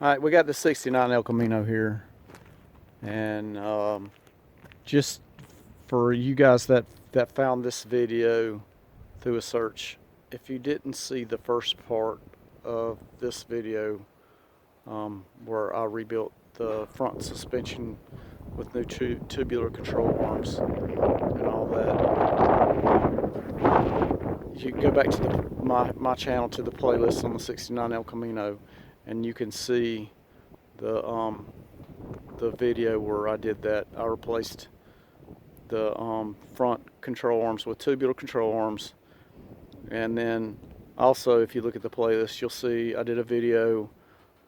Alright, we got the 69 El Camino here, and just for you guys that found this video through a search, if you didn't see the first part of this video, where I rebuilt the front suspension with new tubular control arms and all that, you can go back to my channel, to the playlist on the 69 El Camino, and you can see the video where I did that. I replaced the front control arms with tubular control arms, and then also, if you look at the playlist, you'll see I did a video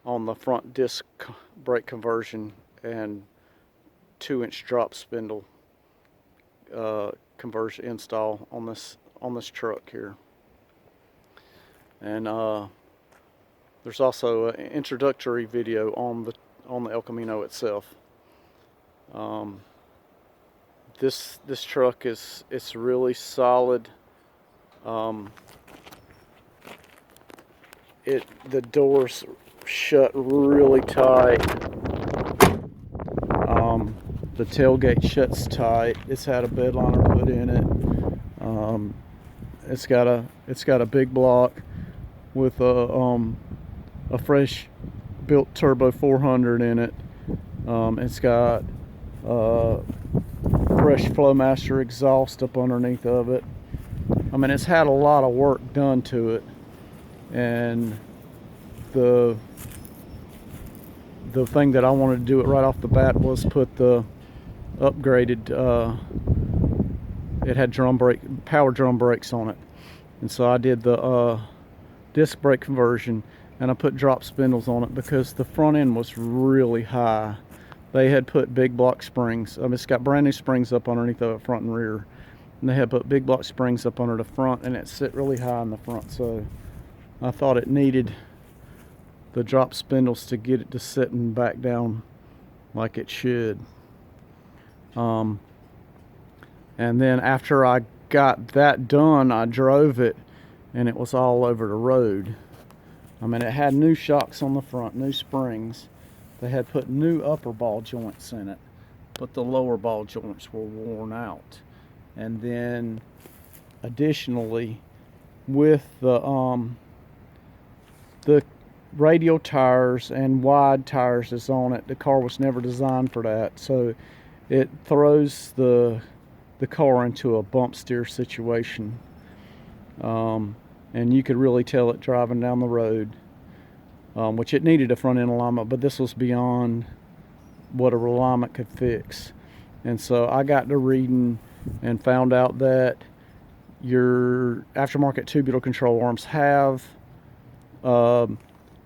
on the front disc brake conversion and 2-inch drop spindle conversion install on this truck here. And there's also an introductory video on the El Camino itself. This truck it's really solid. The doors shut really tight. The tailgate shuts tight. It's had a bed liner put in it. It's got a big block with a fresh built turbo 400 in it. It's got fresh Flowmaster exhaust up underneath of it. I mean, it's had a lot of work done to it, and the thing that I wanted to do it right off the bat was put the upgraded, it had power drum brakes on it, and so I did the disc brake conversion, and I put drop spindles on it because the front end was really high. They had put big block springs. I mean, it's got brand new springs up underneath of it, front and rear, and they had put big block springs up under the front, and it sit really high in the front, so I thought it needed the drop spindles to get it to sitting back down like it should. And then after I got that done, I drove it, and it was all over the road. I mean, it had new shocks on the front, new springs. They had put new upper ball joints in it, but the lower ball joints were worn out. And then additionally, with the radial tires and wide tires that's on it, the car was never designed for that, so it throws the car into a bump steer situation, and you could really tell it driving down the road, which it needed a front end alignment, but this was beyond what a alignment could fix. And so I got to reading and found out that your aftermarket tubular control arms have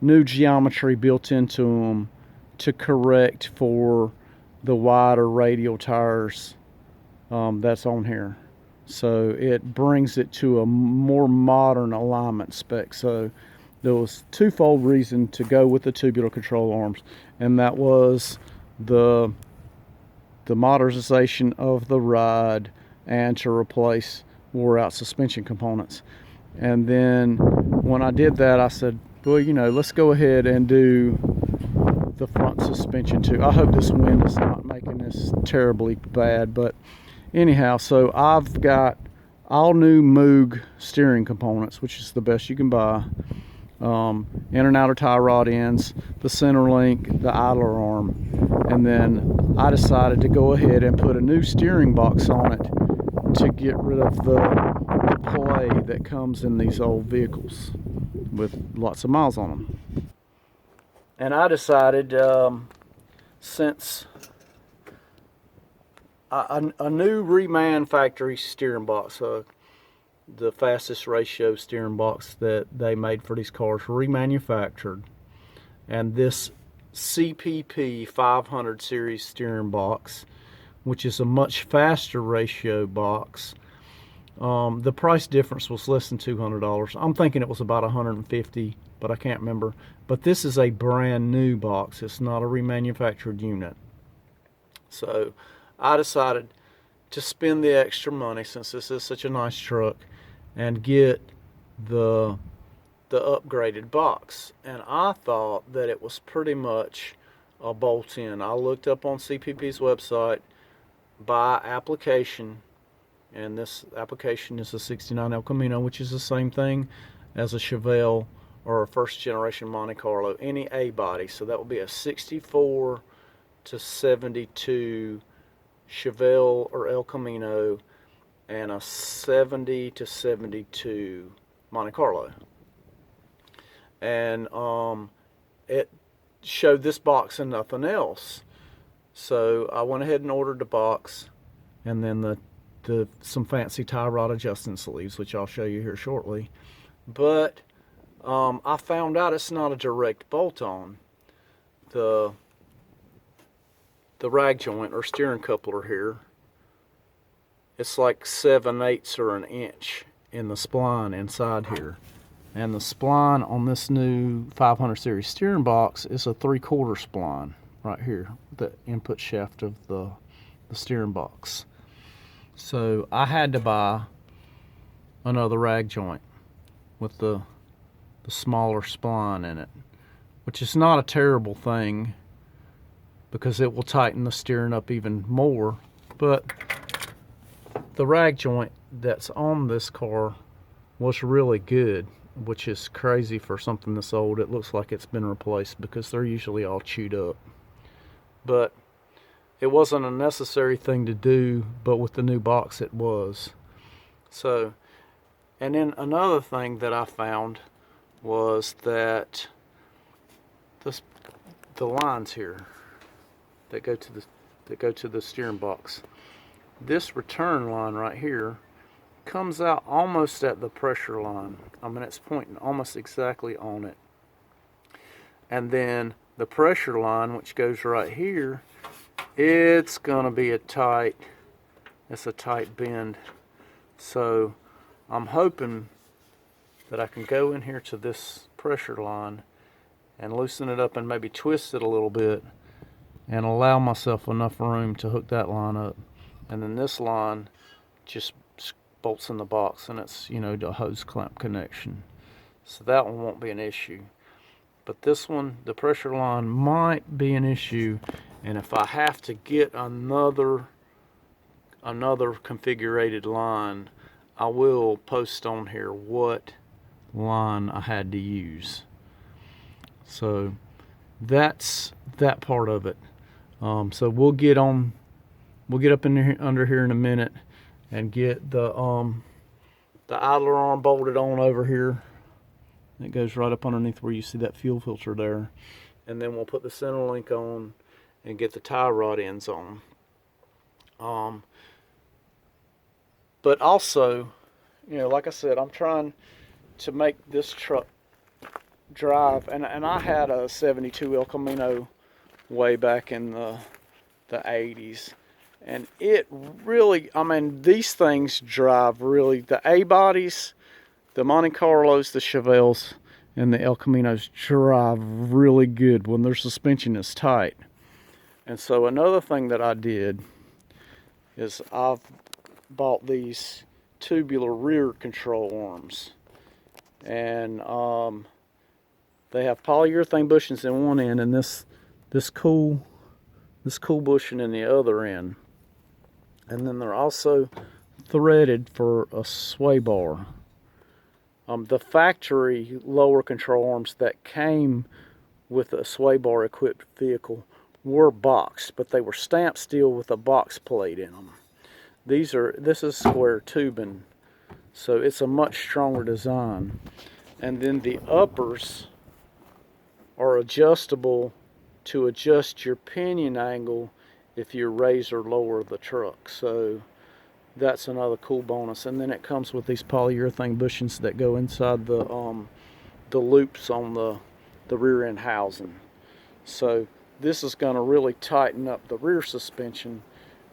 new geometry built into them to correct for the wider radial tires that's on here. So it brings it to a more modern alignment spec. So there was twofold reason to go with the tubular control arms, and that was the modernization of the ride and to replace wore out suspension components. And then when I did that, I said, well, you know, let's go ahead and do the front suspension too. I hope this wind is not making this terribly bad, but anyhow, so I've got all new Moog steering components, which is the best you can buy. Inner and outer tie rod ends, the center link, the idler arm, and then I decided to go ahead and put a new steering box on it to get rid of the play that comes in these old vehicles with lots of miles on them. And I decided, since a new reman factory steering box, the fastest ratio steering box that they made for these cars, remanufactured, and this CPP 500 series steering box, which is a much faster ratio box, the price difference was less than $200. I'm thinking it was about $150, but I can't remember. But this is a brand new box. It's not a remanufactured unit. So I decided to spend the extra money, since this is such a nice truck, and get the the upgraded box, and I thought that it was pretty much a bolt-in. I looked up on CPP's website by application, and this application is a 69 El Camino, which is the same thing as a Chevelle or a first generation Monte Carlo, any A body. So that would be a 64 to 72 Chevelle or El Camino and a 70 to 72 Monte Carlo. And it showed this box and nothing else. So I went ahead and ordered the box, and then some fancy tie rod adjusting sleeves, which I'll show you here shortly. But I found out it's not a direct bolt-on. The rag joint or steering coupler here, it's like 7/8 or an inch in the spline inside here. And the spline on this new 500 series steering box is a 3/4 spline right here, the input shaft of the steering box. So I had to buy another rag joint with the smaller spline in it, which is not a terrible thing because it will tighten the steering up even more. But the rag joint that's on this car was really good, which is crazy for something this old. It looks like it's been replaced because they're usually all chewed up. But it wasn't a necessary thing to do, but with the new box it was. So, and then another thing that I found was that the lines here that go to the steering box, this return line right here comes out almost at the pressure line. I mean, it's pointing almost exactly on it. And then the pressure line, which goes right here, it's gonna be a tight bend. So I'm hoping that I can go in here to this pressure line and loosen it up and maybe twist it a little bit and allow myself enough room to hook that line up. And then this line just bolts in the box, and it's, you know, the hose clamp connection. So that one won't be an issue. But this one, the pressure line, might be an issue. And if I have to get another configured line, I will post on here what line I had to use. So that's that part of it. So we'll get up in here, under here in a minute, and get the idler arm bolted on over here. It goes right up underneath where you see that fuel filter there, and then we'll put the center link on and get the tie rod ends on. But also, you know, like I said, I'm trying to make this truck drive, and I had a 72 El Camino way back in the 80s, and it really, I mean, these things drive really, the A bodies, the Monte Carlos, the Chevelles, and the El Caminos drive really good when their suspension is tight. And so another thing that I did is I've bought these tubular rear control arms, and they have polyurethane bushings in one end and this cool bushing in the other end, and then they're also threaded for a sway bar. The factory lower control arms that came with a sway bar equipped vehicle were boxed, but they were stamped steel with a box plate in them. This is square tubing, so it's a much stronger design. And then the uppers are adjustable to adjust your pinion angle if you raise or lower the truck. So that's another cool bonus. And then it comes with these polyurethane bushings that go inside the loops on the rear end housing. So this is going to really tighten up the rear suspension,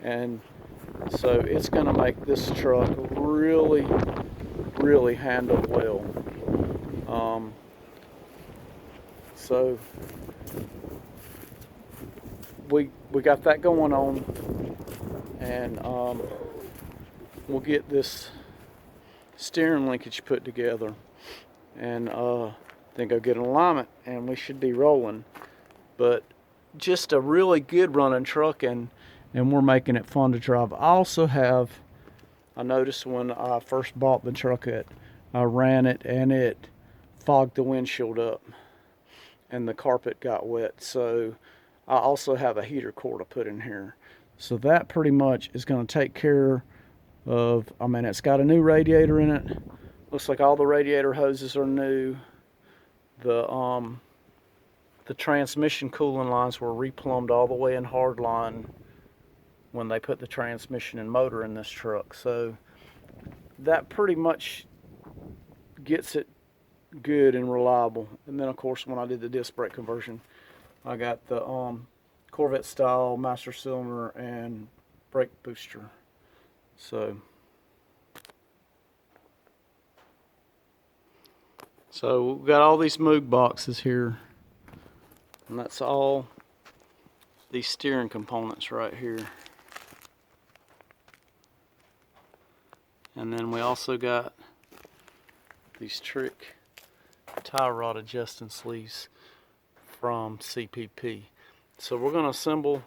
and so it's going to make this truck really handle well. So we got that going on, and we'll get this steering linkage put together, and then go get an alignment, and we should be rolling. But just a really good running truck, and we're making it fun to drive. I noticed when I first bought the truck, I ran it and it fogged the windshield up and the carpet got wet. So I also have a heater core to put in here. So that pretty much is going to take care of, I mean, it's got a new radiator in it. Looks like all the radiator hoses are new. The transmission cooling lines were replumbed all the way in hardline when they put the transmission and motor in this truck. So that pretty much gets it good and reliable. And then of course when I did the disc brake conversion, I got the Corvette style master cylinder and brake booster. So we've got all these Moog boxes here, and that's all these steering components right here. And then we also got these trick tie rod adjusting sleeves from CPP. So we're going to assemble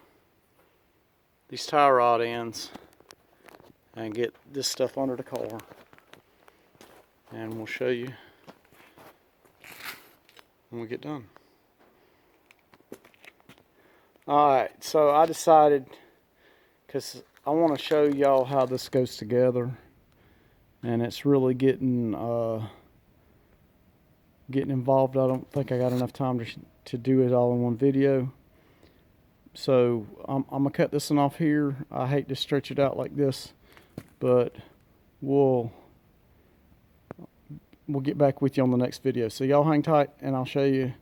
these tie rod ends and get this stuff under the car, and we'll show you when we get done. Alright, so I decided, because I want to show y'all how this goes together, and it's really getting involved. I don't think I got enough time to do it all in one video. So I'm gonna cut this one off here. I hate to stretch it out like this, but we'll get back with you on the next video. So y'all hang tight and I'll show you